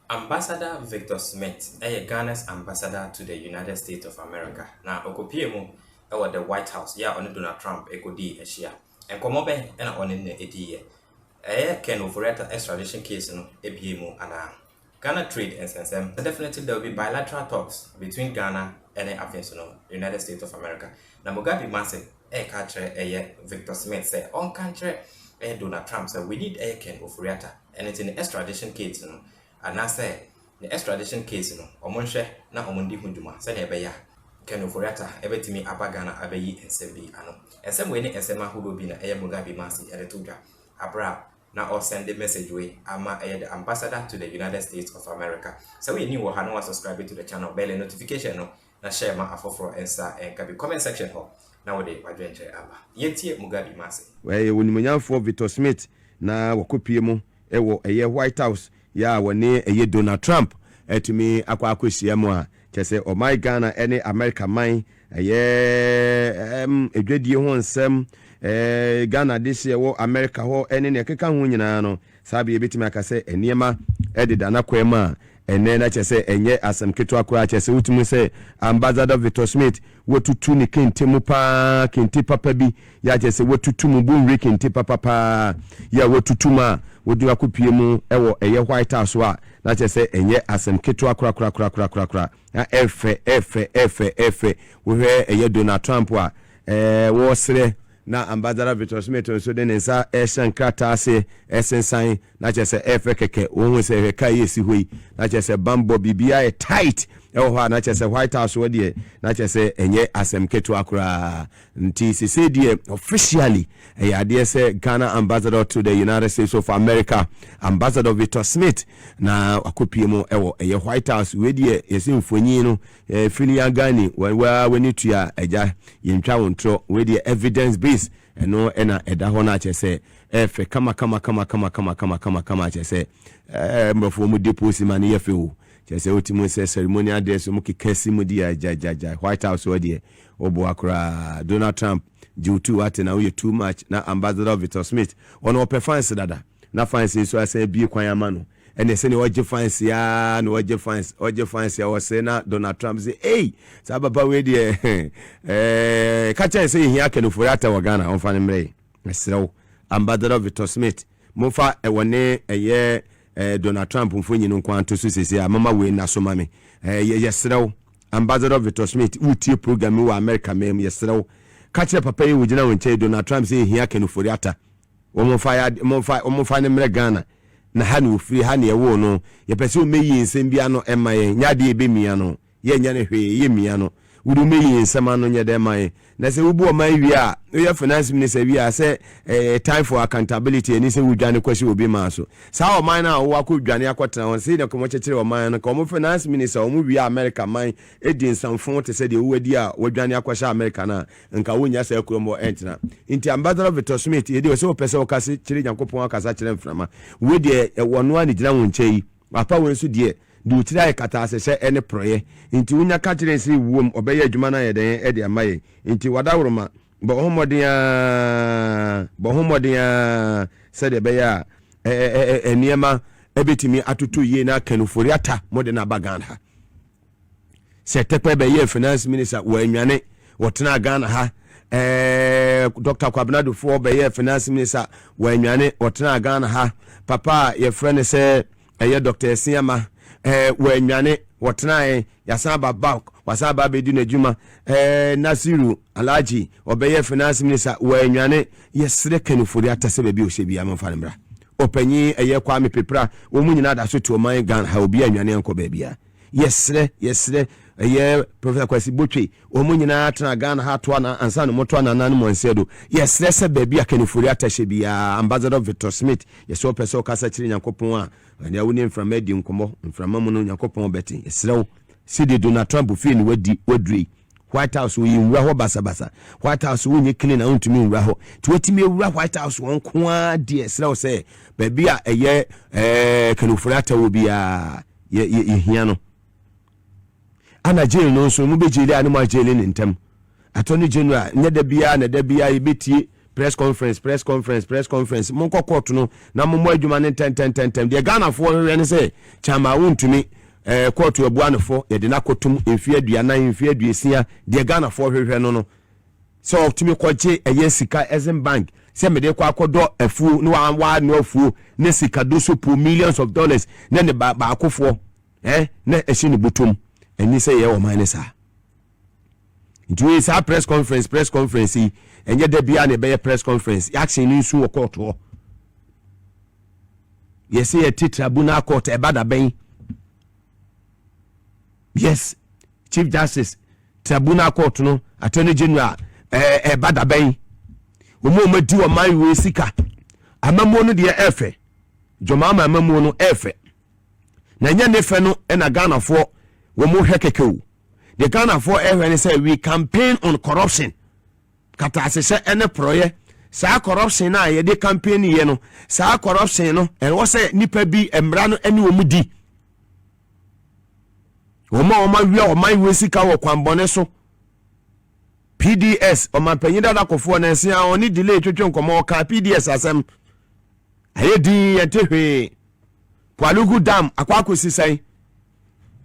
Ambassador Victor Smith, Ghana's ambassador to the United States of America. Now, Okopiemu, the White House, on Donald Trump, Ekodi, Eshia. And Komobe, and on in the Eddie. Ken Ofori extradition case, Ebiemu, and Ghana trade and sense. Definitely, there will be bilateral talks between Ghana and the United States of America. Now, Mugabe Mase, country, Victor Smith, say, on country, Donald Trump, so we need Ken Ofori, and it's in the extradition case, and I say the extradition case omonhwe na omondi hunduma say na ebeya Ken Ofori ebetimi abagana abeyi ensebi ano ensem we ni ensem ahodo bi na Mugabe Mase edetodwa abra na or send the message way ama the ambassador to the United States of America. So we ni wo ha no subscribe to the channel bell notification na share ma afoforo ensa and can be comment section ho na we dey adventure aba yetie Mugabe Mase we wonimanyafo Victor Smith na wakopie mu ewo White House ya woni Donald Trump etumi akwakosia mu a chese o my Ghana any America man edwadie ho nsem Ghana this year wo America ho ene ne keka ho nyina no sabe ebetimi akase eniema edida na kwema ene na chese enye asem keto akwa chese utumi se ambassador Victor Smith wotutu ni kentemu pa kenti papa bi ya chese wotutu mu bunri kenti papa ya wotutuma wodi akopie mu ewo White House wa na chese enye asem keto akra na efe wo hwe Donald Trump wa wo sere na ambassador Victor Smith so den nsa eshankrata ase esensan na chese efe keke wo se hwe kai esi hoi na chese bambo bibia e tight ewo na chese White House wo de na chese enye asem keto akra nti sese de officially ade se Ghana ambassador to the United States of America ambassador Victor Smith na akopie mu ewo White House we de yesimfonyi no fili agani when to ya eja yintwa wontro we de evidence based eno ena eda ho na chese efe kama chese mbofo mu deposit mani yefe o chese otimu se ceremonial dress mu kikasi mu dia jajaja White House wodi obo akra Donald Trump due to what na we too much na ambassador Victor Smith ono performance dada na fans so ase bi kwan amano ene se ne oje fans ya na oje fans ya wose na Donald Trump say hey sababa we die ka chen say hia Ken Ofori ata wa Ghana on fan mre esrew ambassador Victor Smith mo fa ewone Donald Trump mfonyi no kwanto so sese a mama we na so mame yesrew ambassador Victor Smith utie program wa America mem yesrew ka che papa yi wugina wonche Donald Trump say hia Ken Ofori ata mo fa ne mre Ghana na ha no free ha ne ewo no ye pese o meyi nsem bia no emaye nyade ebe mia no ye nya ne hwe ye mia no wudu meyi nsem ano nya de maye na se wubu o man wi a ye finance minister wi a se time for accountability ani se wudwane kwasi obi ma so sa o man na o akodwane akotena won se ne komo chekere o man no komo finance minister o mu wi America man edi nsamfo te se de wadi a wudwane akwasha America na nka wonya se akromo entina nti ambassador Victor Smith ye de se o pese o kase kire Nyankopon akasa kire mframa we de wono ani gina won chei papa won so de du tira kata asese ene proye nti wonya ka kire se wuom obeye adwuma na ye den e de amaye nti wadawroma bo homodia said de beya eniema ebetimi atutu ye na Ken Ofori ata modern abagan ha se tepe beye finance minister wo anwane wotena Ghana ha Dr. Kwabnado for beye finance minister wo anwane wotena Ghana ha papa ye friend say Dr. Esiama wo anwane wotena yasaba bak wasaba be di n'adwuma Nasiru Alhaji obeye finance minister wo anwane yesre Ken Ofori ata se be o hye amfa ne mra opanyi Kwame Pepra wo mu nyina da so to man Ghana ha obi anwane enko ba bia yesre Professor Kwasi Botwe wo mu nyina tena Ghana ha to na ansa no moto na nan mo nsedo yesre se ba bia Ken Ofori ata hye bia ambassador Victor Smith yeso pese o kasa kire Nyankopon a ane awuni mframa di nkomo mframa mu no Nyankopon beti yesre sidi Donald Trump fi ni wadri White House wo yinwa ho basabasa White House wo nyekine na untumi nwura ho ti wetimi ewura White House won ko a de sra wo se ba bia Ken Ofori ata wo bia ye hia no ana jail no so mu be jail ani ma jail ni ntem attorney general nya da bia na da bia yebetie press conference monko court no na mo adwuma ne 10 de Ghana for we ne say chama wontumi court abuanefo ye de na kotum emfie aduana emfie aduesia de Ghana for hwehwe no so optimi kwache eye sika Exim Bank se me de kwa akodo afu no wa no afu ne sika do so po millions of dollars ne ne ba akofo na ehye ne butum eni say ye wo man ne sa nti sa press conference enye da bia ne be press conference action ni su wo court ho yes ye tribunal court e bada ben yes chief justice tribunal court no attorney general e bada ben omo madi o man we sika amamo no de efe jomama amamo no efe na nya ne fe no e na Ghana for wo mo hwekekew the Ghana for everyone say we campaign on corruption kata asese ene proye sa corruption na ye de campaign ye no sa corruption no e wo say nipa bi emra no ene omudi oma wi o man we sika wo kwambone so PDS o man panyin da kofo na nsia oni delay twetwe nkomo ka PDS asem aye din yetehwe Palugu dam akwakosi sai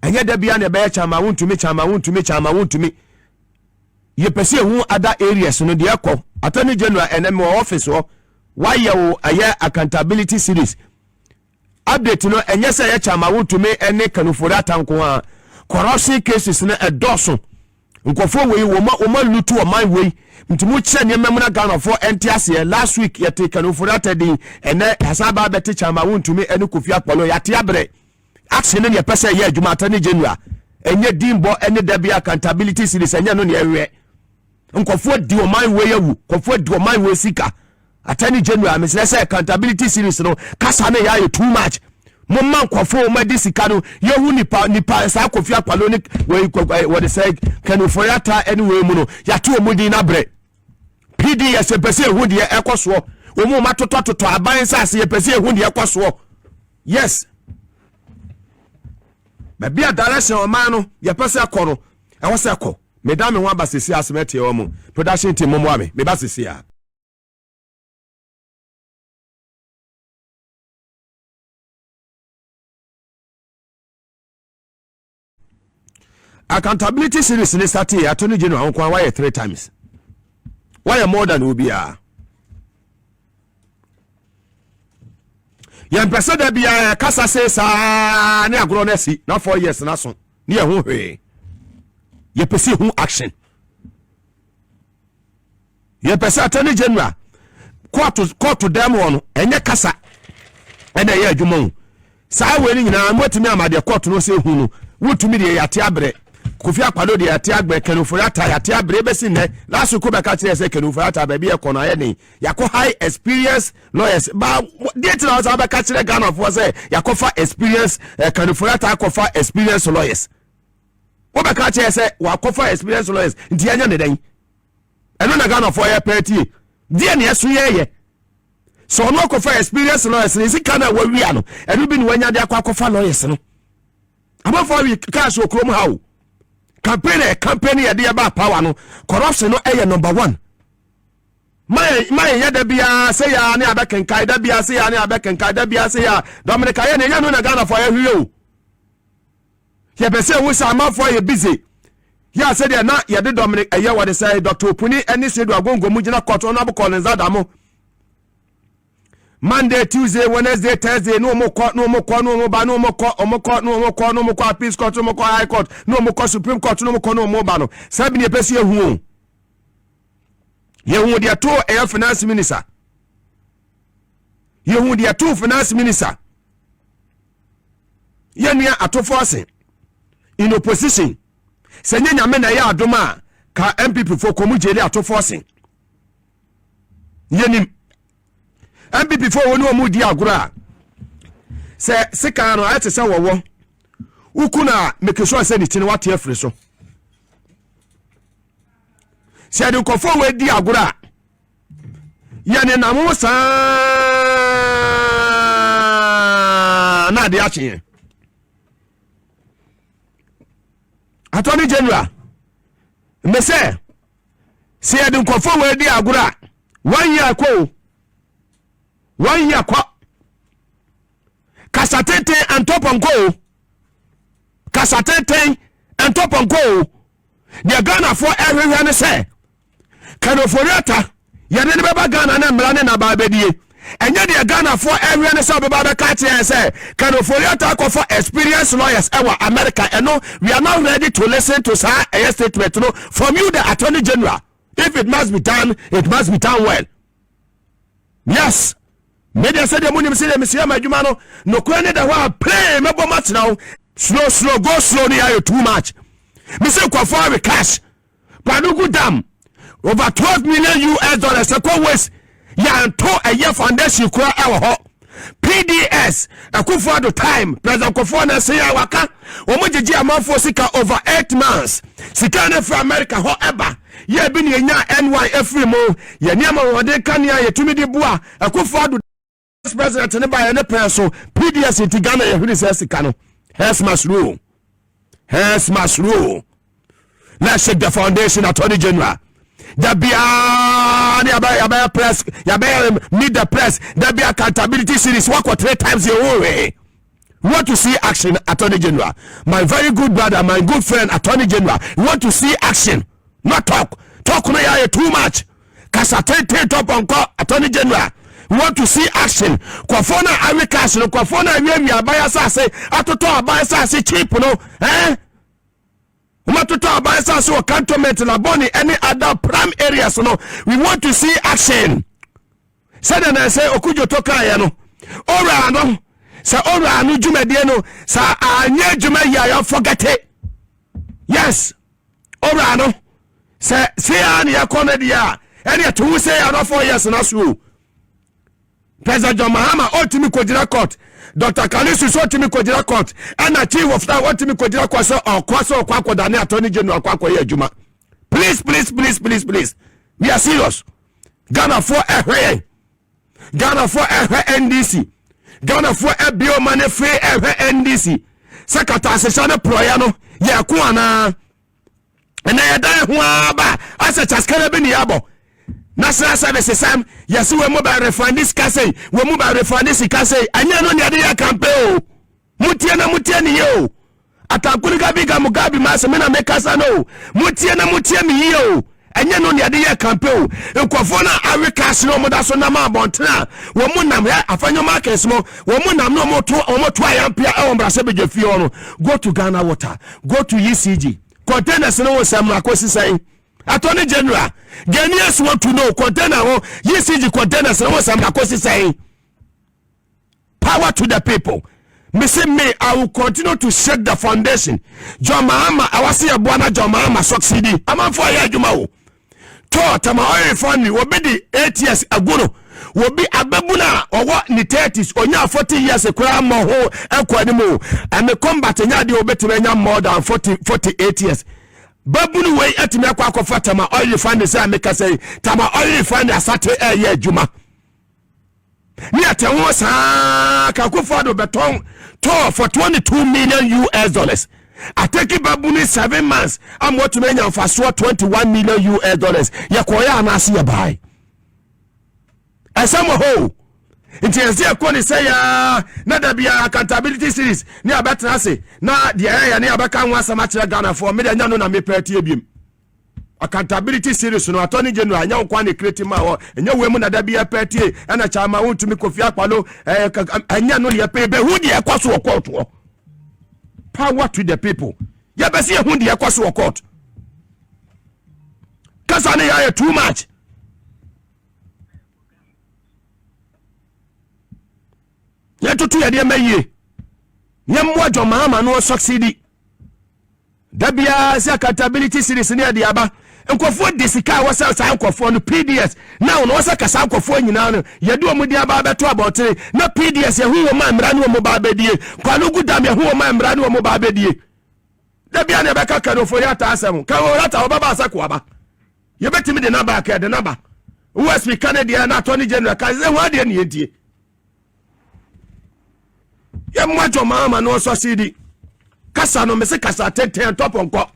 anya da bia na be chama wontumi ye pese hu other areas no de akọ attorney general enemy office ho why wo aye accountability series update no enye se ye chama wontumi ene kanufori atanko a corruption cases na edoso nkofo we wo ma lutu o man we mtumu che ne memna Ghana for entiase last week ye take kanufori atadi ene hasaba beti chama wontumi ene Kofi Akpolo ya te abre action ne pese ye adwuma attorney general enye dimbo ene da bia accountability series enye no ne ewe nkofo di o man we yawu nkofo di o man we sika attorney general me say accountability series no kasa ne ya too much mo man nkofo ma di sika no yehu nipa sa Kofi Akpalo ne we say kanufori ata anyway mu no ya to omudi na bre PDS pese ehu de ekoso o mo matoto aban sa se pese ehu de ekoso yes bia direction o man no ye pese akoro e wo se akọ medame ho abasisi asmete o mo production team mo ame me basisi a accountability series ni start here attorney general on kwa why 3 times why more than obia yan pese da bia kasa se sa ne agro na si na 4 years na so ne ye ho hwe ye pese hu action ye pese attorney general court dem won enye kasa ene ye adwuma sa we ni nyina motimi amade court no se hu no wotumi de yate abre Kofi Akpalo de yate agbe kanufori ata yate abre besi ne last ko be ka kire se kanufori ata ba bi e kono aye ni yakọ high experience lawyers ba date na za ba ka kire Ghana for say yakọ fa experience kanufori ata akọ experience lawyers wo be ka kire se wa akọ fa experience lawyers nti anya ne dan eno na Ghana for ya party die ne yeso ye so no akọ fa experience lawyers ni sika na wa wi ano eno bi ni wanya de akọ fa lawyers no abafo wi cash okrom hawo campaign ya de ba power no corruption no number 1 my ya da bia say ya ne abekenkai da bia say ya ne abekenkai da bia say ya Dominica ya ne ya no na Ghana for ya hwiyo ya be say wo sa ma for ya busy ya say de na ya de Dominic ya what say Dr. Opuni eni se do agongo mu gina court on abo call nza damo Monday, Tuesday, Wednesday, Thursday, no more court, no more court, no more ban, no more court, no more court, no more court, no more court, peace court, no more court, high court, no more court, Supreme Court, no more court, no more ban. Sabini pesi yehu. Yehu dia to air finance minister. Yehu dia to finance minister. Yenya ato forcing. In opposition. Senye nyame na ya adoma ka MPP for komu jeli ato forcing. Yenim MPP for wonu omu di agura se sika no ate se wowo ukuna make sure say ni tin what afre so se de kofo we di agura ya ne namu sa na de ache attorney general me se de kofo we di agura 1 year ago. 1 year ago. Kasatete and top on go. Kasatete and top on go. They're gonna for everyone say. Kanoforiata, Yanin Baba Ghana and Melanin Ababedi. And yet they're gonna for everyone say Baba Kati and say, Kanoforiata for experienced lawyers our America. And no, we are not ready to listen to a statement no, from you, the Attorney General. If it must be done, it must be done well. Yes. Media said the money say the Monsieur Majumano, no credit the one play mebo match now. Slow, go slow near you too much. Mr. Kwafari cash. Panugu Dam. Over $12 million US. Second West. Yanto a year foundation kura our PDS. A kufuado time. President Kofona say waka. Omojeji amafo sika over 8 months. Sikane for America however. Ye been yenya Envoy every mo. Ye niama wade kanya ye tumidi bua. A kufuado president ne by any person. PDS in Tigana ye hudi se sikano. Hence must rule. Hence must rule. Let's shake the foundation, Attorney General. There be a press, meet the press. There be accountability series. Work for 3 times your own way. We want to see action, Attorney General. My very good brother, my good friend, Attorney General. We want to see action, not talk. Talk no ya too much. Kasate top on call, Attorney General. We want to see action. Kwafona Americas, no Kwafona we abaya say atoto abaya say cheap no. Umatoto abaya say cantonment la boni any other prime areas no. We want to see action. Said and I say okujo toka ya no. Ora no. Sa ora no jumedie no. Sa anye jume ya forget it. Yes. Ora no. Say an ya konedia. Any to say ya 4 years na so. President John Mahama ultimate Kojira court. Dr. Kalisu ultimate Kojira court. And the chief of staff ultimate Kojira court or Kwaso Kwako Dani Attorney General Kwako Yejuma. Please. We are serious. Ghana for FA. Ghana for FA NDC. Ghana for FBO money free FA NDC. Secretary Session Proyano. Ya kuana. And I die huaba. As a Chaskarabi Yabo. National Services Sam, yes, we mobile refinance kase, we mobile refinance kase, anya no nyade ya campaign. Mutia ni yo. Atakuliga biga mugabi masemena mekasa no. Mutia mi yo. Anya no nyade ya campaign. Ekwafona Americas no moda so na ma bontena. Wo munam ya afanyo markets mo, wo munam no moto ayampia e ombrase bejefi ono. Go to Ghana Water, go to ECG. Containers no wo sam na kosi sai. Attorney General, Ghanaians want to know container ECG containers and what some saying. Power to the people. Me, I will continue to shake the foundation. John Mahama, I was here Buana John Mahama succeeding. I'm on fire, Jumao. Taught my oil family will be the 8 years ago. Will be a babuna or what in the 30s or now 40 years a crime more and quadimo. And the combat and yadi obey more than 48 years. Babunu way at me kwa kofata ma oil find say make say tama oil find asate ye juma ni atenwo sa ka kofado beton to for $22 million US. I take it babunu 7 months I'm what to menya for $21 million US. Ya koya anasi ya buy asamo ho intiensi akoni say ya na da bia accountability series ni abetena say na de ya ni abaka nwa samachira Ghana for me nya no na me peti ebiem accountability series no Attorney General nya nkwa ne create ma ho nya we mu na da bia peti e na chama wontumi Kofi Akpalo anya no ne pe be hu de ekwaso court. Power to the people. Ya be se hu de ekwaso court kasa ne ya too much. Yetutu ya de maye nyamwa John Mahama no succeed dabia se accountability series ne de aba nkofo desika wasa sa nkofo no PDS now no wasa kasa nkofo nyina no yedu omudi aba beto abotre na PDS ye huwo ma mra ne omo ba bedie kwalugu dam ye huwo ma mra ne omo ba bedie dabia ne beka ka no Ofori Atta asem ka wo rata obaba asako aba ye betimi de number ka de number wo speak Canada na Attorney General ka ze ho de ne yedie ya mwajo mama no succeed kasa no mese kasa 10 top onko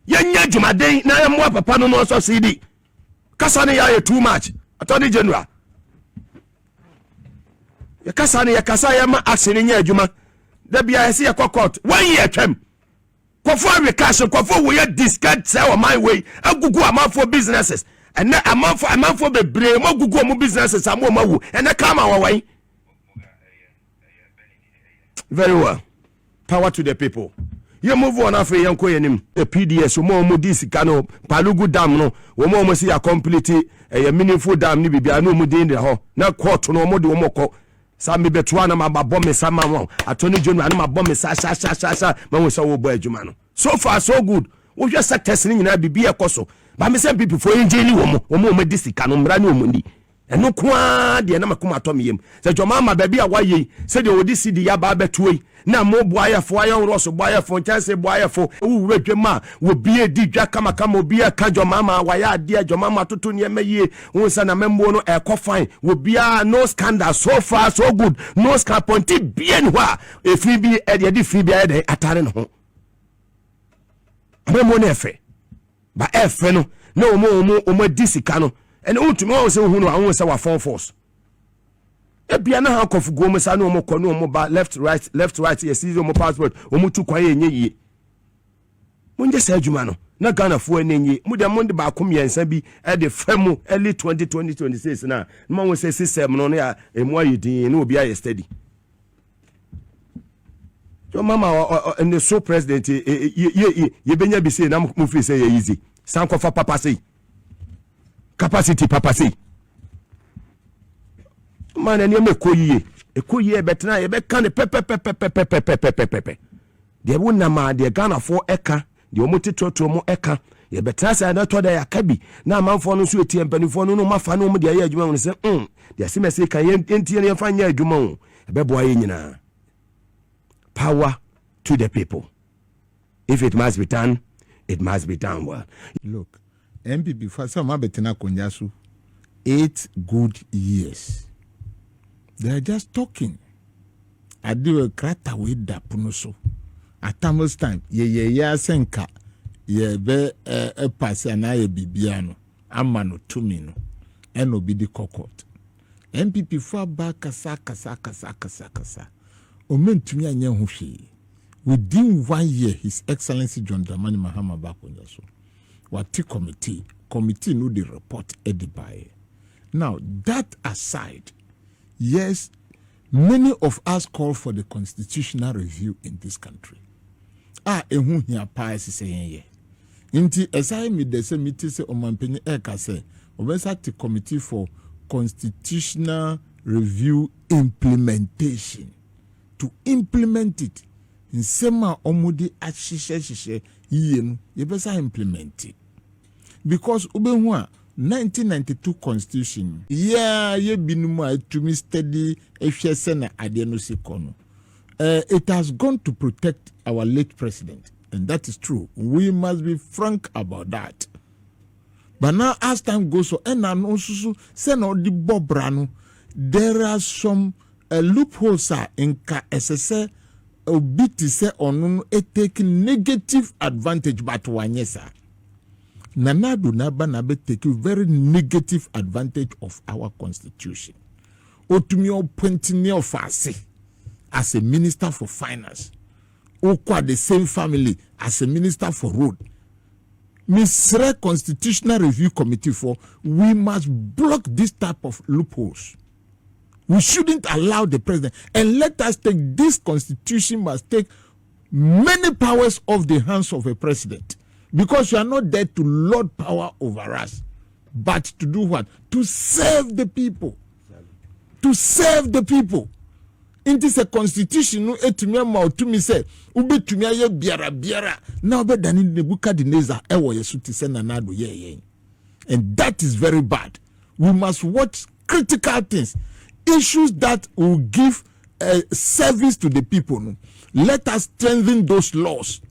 ya nya jumaden na ya mwa papa no succeed kasa ne ya too much Attorney General. Yakasa ne yakasa yama action nya adwuma. Da bia yesi yakwa court. 1 year twem. Kwafo we cash kwafo we discard say o my way. Agugu amafo businesses. And na amafo bebre mo gugu mo businesses amo mawu. And na kama wawan. Very well. Power to the people. You move on after yanko yenim. The PDS mo disika no Palugu dam no. Wo mo see a complete a meaningful dam ni bibia no mu din de ho. Na court no mo de wo mo ko. Sami betwa na mababɔ me sama won. Attorney General na mabɔ sa ma wo so wo boy adwuma no. So far so good. Wo hwɛ sectors ni nyina bibia ekoso. Ba me say people for enjeli wo mo disika no mra na omundi. Eno kwa de na makoma atɔ me yam. Se dwoma ma ba bia waye se de odi sidi ya ba betuoi. Na mo boayefo ayon roso boayefo chance boayefo wu redwema wo bie di dwa kama obia ka dwoma ma waya ade dwoma ma toto ne mayie won sa na membo no fine wo bia no scandal so far so good no scandal ponti bien hwa e free bi e de free bi e de atare no ho membo no efe ba efe no na omo disika no ene utumi o se hu no awon se wa force ebia na ha kofu go mesa no mo ko no mo ba left right yes is mo passport o mo tu kwan yenye yi mo nje sa adwuma no na Ghana fo enye mo de ba kom yensa bi e de famu early 2026 na mo won se system no ya emu ayedin na obi aye steady so mama and the so president ye benya bi say na mo fi say ye easy san kofa papa say capacity papa say man ene me ekoyiye betena ye be kan pepe de wona ma de Ghana for eka de omotitoto mo eka ye betena sa na to da ya kabi na manfo no so etie mpanifo no mafa no mo de ya adwuma no se de asime se kan ye entie ne fa nya adwuma o be boa ye nyina. Power to the people. If it must be done, it must be done well. Look, MPP for some betena konyasu 8 good years. They are just talking. I do a crata with that punoso. At Tamils time, ye senka, ye be a pass and I bibiano, amano tumino, and obi the cockot. MPP far back kasa. Omen to me and Yahushi. Within 1 year, His Excellency John Dramani Mahama Bakonyaso. What committee know the report edibaye. Now, that aside, yes, many of us call for the constitutional review in this country. Ehu hiya pa say ye. Inti esai mi de se miti se omanpenyi eka se obensa ti committee for constitutional review implementation to implement it in sema omudi ahishe yiye no ye besa implement it because ubehu a 1992 constitution ye binuma to me steady ehwese na ade no sekono it has gone to protect our late president, and that is true. We must be frank about that. But now as time goes on, and also say no the bobrano, there are some loopholes in ka SSA obiti say on taking negative advantage but one yes sir. Nana do naba nabe take very negative advantage of our constitution. Otumio pointing of as a minister for finance, Okwa the same family as a minister for road. Misre Constitutional Review Committee for we must block this type of loopholes. We shouldn't allow the president, and let us take this constitution must take many powers off the hands of a president, because you are not there to lord power over us, but to do what? To serve the people. To serve the people. It is a constitution no etumi ma otumi say ubetumi aye biara na obedani Nebukadnezar ewo yesu ti se nanado ye. And that is very bad. We must watch critical things, issues that will give service to the people. No? Let us strengthen those laws.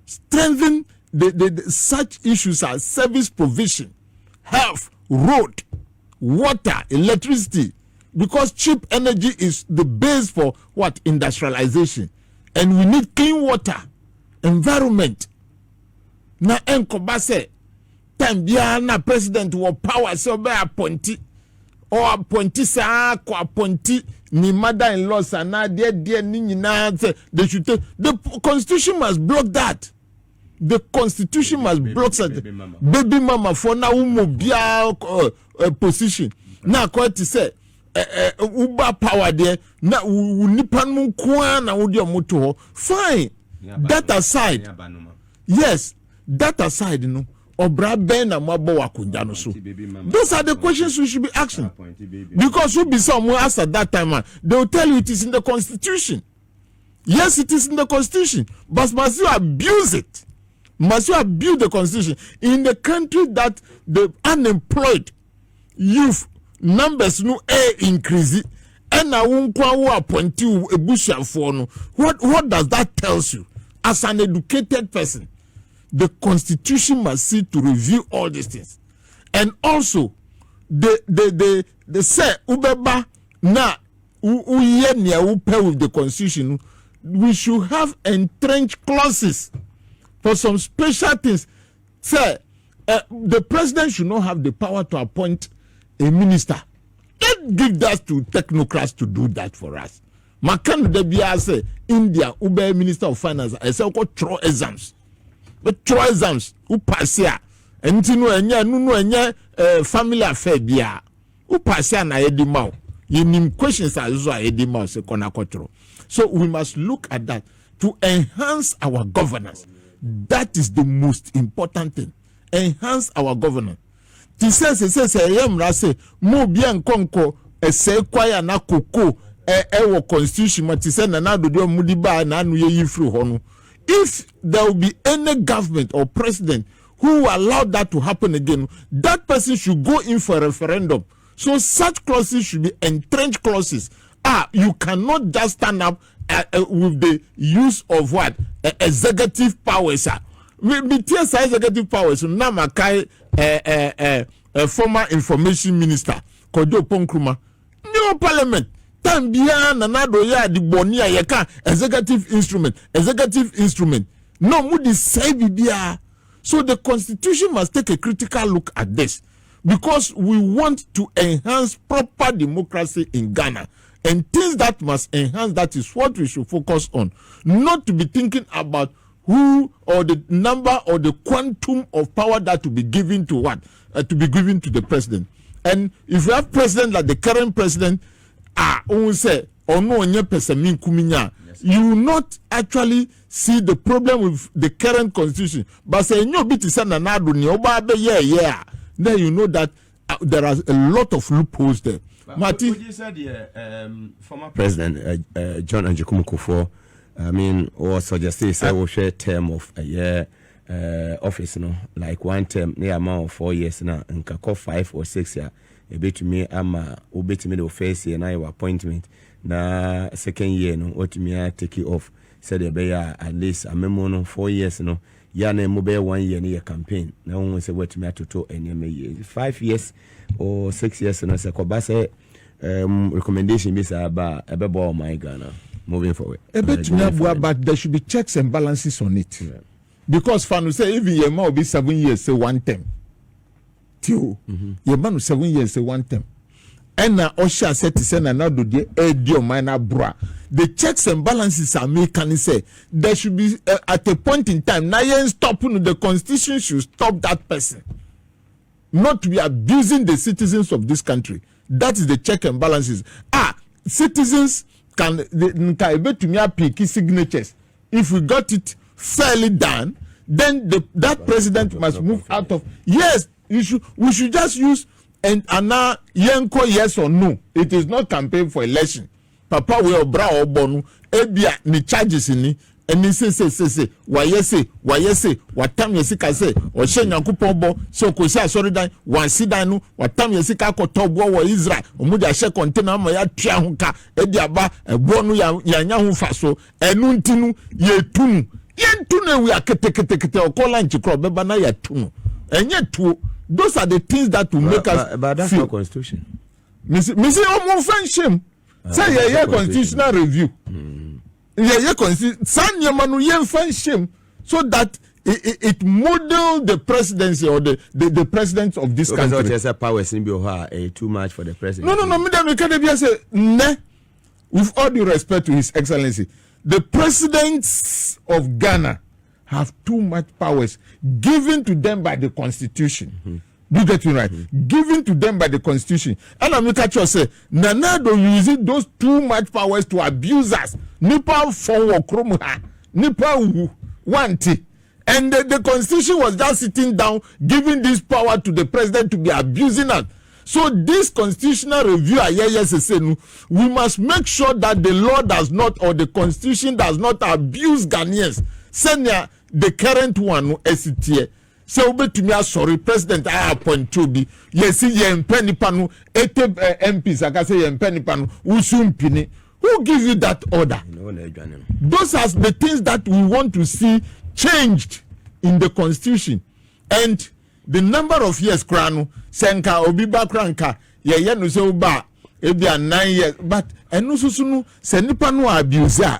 Strengthen the such issues as service provision, health, road, water, electricity. Because cheap energy is the base for what? Industrialization. And we need clean water, environment. Na enkoba se time bia na president wo power so be appointed or appointee sa ko appointee ni mother-in-law sana dear ni nyina say they should take. The constitution must block that. The constitution must block that. Baby mama for now position. Now quite to say uba power there na nipa no kwa na wodi omoto ho fine. That aside, yes, that aside, no, obra ben na mabo wakunja no so. Those are the questions we should be asking. Because who be someone asked at that time, they will tell you it is in the constitution. Yes, it is in the constitution, but must you abuse it? Must you abuse the constitution in the country that the unemployed youth numbers no increase? And now who appoint you a bushel for no? What does that tells you? As an educated person, the constitution must see to review all these things. And also, the say ubeba na uyenya upe with the constitution, we should have entrenched clauses for some special things. Say the president should not have the power to appoint a minister. Don't give that to technocrats to do that for us. Makan de bia say India ube minister of finance I say ko throw exams. But throw exams u pass ya. Enti no enya family affair bia. U pass ya na yedi maw. Yenim questions are so yedi maw say kona ko throw. So we must look at that to enhance our governance. That is the most important thing. Enhance our governance. Ti say yemra say mo bia nkonko ese kwaya na koko wo constitution ma ti say na do mudi ba na anu ye free ho no. If there will be any government or president who will allow that to happen again, that person should go in for a referendum. So such clauses should be entrenched clauses. You cannot just stand up with the use of what executive powers. We tears executive powers. Now Makai former information minister Kojo Ponkruma no parliament tambia nanado ya di bonia yeka executive instrument no mudi say bibia. So the constitution must take a critical look at this because we want to enhance proper democracy in Ghana, and things that must enhance that is what we should focus on, not to be thinking about who or the number or the quantum of power that to be given to what to be given to the president. And if you have president like the current president, say or no you will not actually see the problem with the current constitution. But say no bit is then you know that there are a lot of loopholes there. Marty, you said former president John Anjikumu Kufuor, I mean, or suggested say we share term of a year office, no, like one term near amount of 4 years now, and kako 5 or 6 years. A bit to me, I'm a bit me the face and I appointment. Na second year, no, what me I take it off. Said they be at least a memo 4 years, no. Yana mobile 1 year near campaign. Now one say what me to and 5 years or 6 years, and I say Kobase recommendation is about a ball my Ghana. Moving forward. But there should be checks and balances on it. Yeah. Because Fanu say if your man will be 7 years, say one term. Your man will 7 years, say one term. And now Osha said to send another day, minor bra. The checks and balances are made, can say there should be at a point in time. Now you stopping the constitution should stop that person. Not to be abusing the citizens of this country. That is the check and balances. Citizens can to me pick signatures. If we got it fairly done, then that president must move out of. Yes, we should just use and now yanko yes or no. It is not campaign for election. Papa will bra or bonu ebia ni charges ni and ni say why yes what time yesika say or she nyankopon bo so ko say sorry dan wan sidan no what time yesika ko tobo wo Israel omu da she container ma ya tua ho ka edi aba ebo no ya nya ho fa so enu ntinu ye tunu yentunu we akete o call lunch crop beba na ya tunu enye tuo. Those are the things that will make us. But that's not constitution. Missy, omo shame. Say yeah, constitutional review. Yeah, constitution. San yamanu yen fan shame so that it modeled the presidency or the president of this country. Powers too much for the president. No. Me can say with all due respect to His Excellency, the presidents of Ghana have too much powers given to them by the Constitution. Mm-hmm. Do you get me right? Mm-hmm. Given to them by the Constitution. And I'm going to say, Nanado using those too much powers to abuse us. Nipa for kromha, nipa wanti. And the Constitution was just sitting down, giving this power to the president to be abusing us. So this constitutional review, we must make sure that the law does not, or the Constitution does not abuse Ghanaians. Senior, the current one, SCTA. So to me, sorry, President, I appoint to be. Yes, penny panu, 80 MPs, I can say penny panu, usumpini. Who gives you that order? Those are the things that we want to see changed in the Constitution. And the number of years, Kranu, Senka, Obiba Kranka, Yayanu Soba, Ebia 9 years, but Enusunu, Senipanu abuser.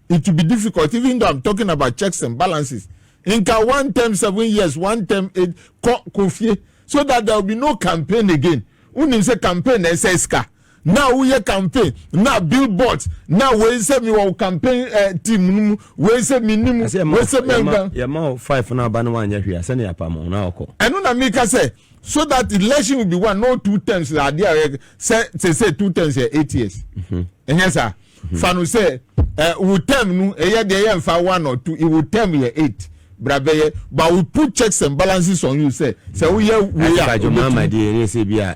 It will be difficult, even though I'm talking about checks and balances. Inka 1 term 7 years, 1 term 8, Kofi, so that there will be no campaign again. Unim say campaign SSK. Now we have campaign. Now billboards. Now we say me will campaign team. We say minimum. We say member. Yeah, more 5 now. Banu wanya here. Send ya pamo now. Oko. And no Namika say so that election will be 1, no 2 terms. Idea say 2 terms here 8 years. And yes sir. Fanu say we term no. Eya de eya for 1 or 2. It will term here 8. Brabeye, but we put checks and balances on you. Say we are. My dear, say be a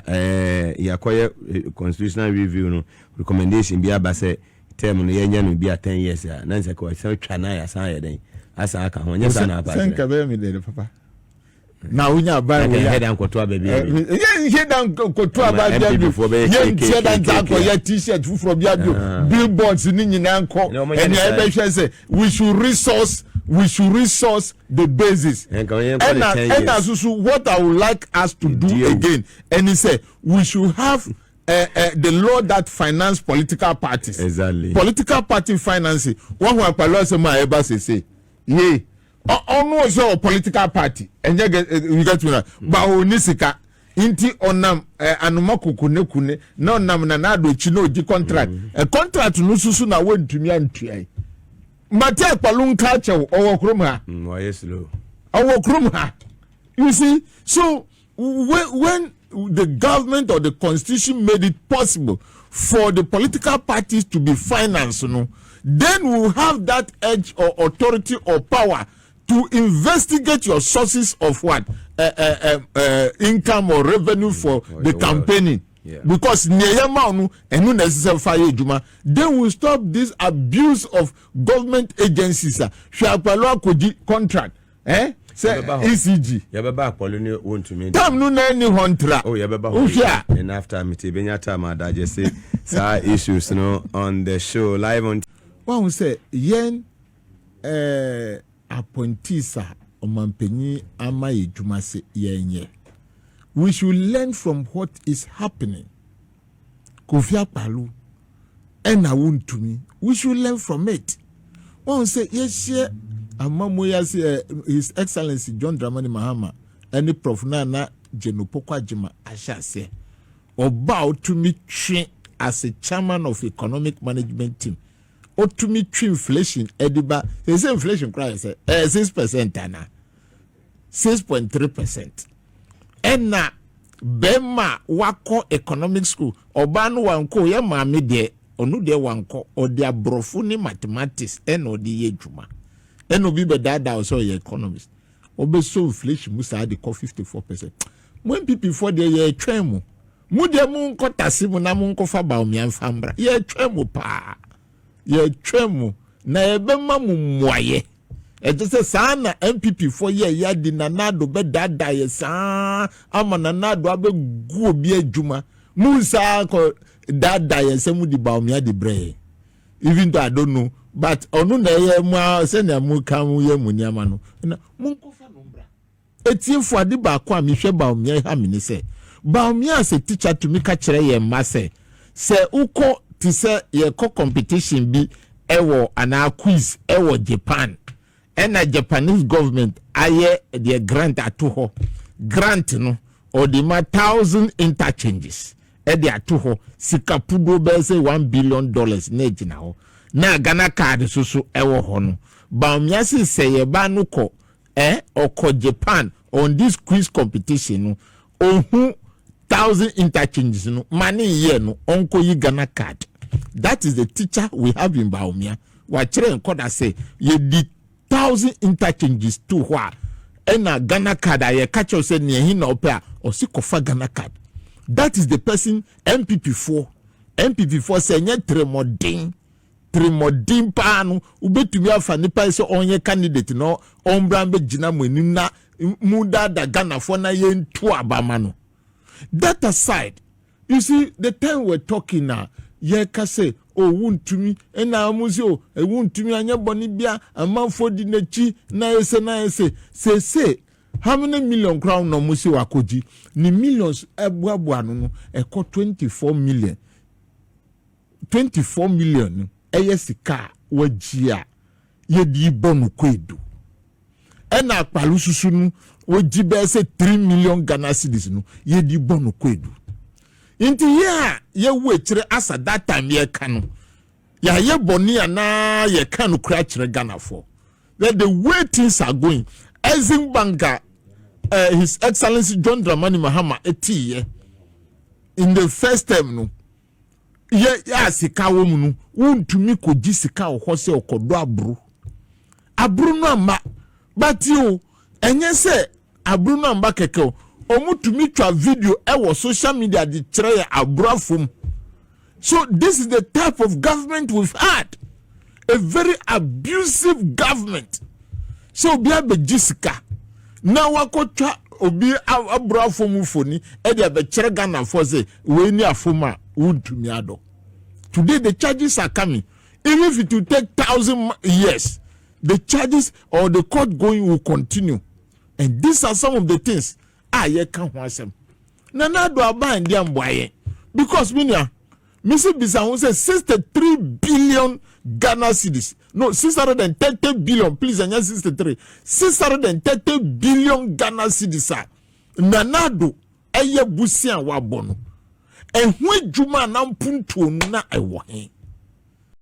constitutional review no recommendation be about say term no yenya no be 10 years. Nancy ko say twana ya san yeden. Asa aka ho nyesa na ba. Thank you me there papa. Now we are by we head and koto baby. Yeah, head and koto baby. Yeah, head and tako ya t-shirt from Biabio. Billboards ni nyina nko. And ya say we should resource the basis. And what I would like us to do again, and he said we should have the law that finance political parties. Exactly. Political party financing. One who apologize my ever say, yeah, almost a political party, and you get to know. But onisika inti onam anumaku kune no nam na na do chino di contract. A contract no susu na won to me antua. Mate palun culture owo krom ha. Yes low. Owo krom ha. You see, so when the government or the Constitution made it possible for the political parties to be financed, then we will have that edge or authority or power to investigate your sources of what income or revenue for the campaigning. Yeah. Because then we stop this abuse of government agencies. Contract. Say ECG. Tam no na any hontra. Oh, and after me benya time I just say issues on the show live on. One say yen appointees omampenyi ama ejuma se yenye. We should learn from what is happening. Kofi Akpalu and Awun to me. We should learn from it. One say yes, His Excellency John Dramani Mahama and the Prof Nana Jenopokwa Jima Asha say about to me train as a chairman of economic management team. Or to me inflation ediba. They say inflation crisis 6% ana 6.3%. Ena bema wako economic school obanu wanko ye maame de onu de wanko o de abrofo ni mathematics eno de yejuma eno bi be dada also ye economist obe so inflation musa de 54%. When people for the ye twemu mu de mu nko tasimu na mu nko fa ba omian fambra ye twemu pa ye twemu na ebema mu mwaye. It just a sana MPP for ye di nanado be dada ye sa ama nanado abe go bi adwuma musa ko dada ye se mu di ba omia di bre even though I don't know but onu na ye mu se na mu kam ye mu niama no na mu ko fa no bra etiefo ade ba ko a me hwe ba omia ha me ni se ba omia se teacher to me ka kire ye ma se uko ti se ye ko competition bi ewo ana quiz ewo Japan and a Japanese government aye the grant ato ho grant no or the 1,000 interchanges e de ato ho sika pudo be say $1 billion na gina ho na Ghana card so ewo ho no ba miasi say ba no ko oko Japan on this quiz competition no ohu 1,000 interchanges no money year no onko yi Ghana card. That is the teacher we have in Baumia. Wa chere enkoda say ye di 1,000 interchanges to hwa ena Ghana card aye catch us say ne hin na ope a osi kofa Ghana card. That is the person MPP4 say nye tremodin pa no ubetumi afa nipa say onye candidate no ombrambe gina mwenim na muda da Ghana for na ye ntu abama no. That aside, you see the time we're talking now, ye ka say won't to me and I museo won't to me anya boni bia a man for the nechi na say how many million crown no museo akoji ni millions ebuabu no e ko 24 million eyesika wajia ye di bonu kwedu ena akpalu susu nu waji be say 3 million Ghana cedis no ye di bonu kwedu. Inti ye wechire asa that time ye kanu ya ye boni ana ye kanu kra chire Ghana for that the way things are going Ezimbanga His Excellency John Dramani Mahama etiye in the first time no ye sika wo mu no wontumi koji sika wo se okodo abru no amba but you enye se abru no amba keke omutumi twa video ewo social media di kire abrafum. So this is the type of government we've had, a very abusive government. So bia be jisika na wakotwa obi abrafum foni e dia be kire Ghana for say we ni afoma wontumi ado. Today the charges are coming. Even if it will take 1,000 years, the charges or the court going will continue. And these are some of the things ye can't want them. Nana do aba ndi amboye. Because minya, Mr. Bisa says 63 billion Ghana cedis. No, 630 billion, please, and 63. 630 billion Ghana cedis. Nana do eye busia wabono. And when Juma na mpuntu na ewo hen.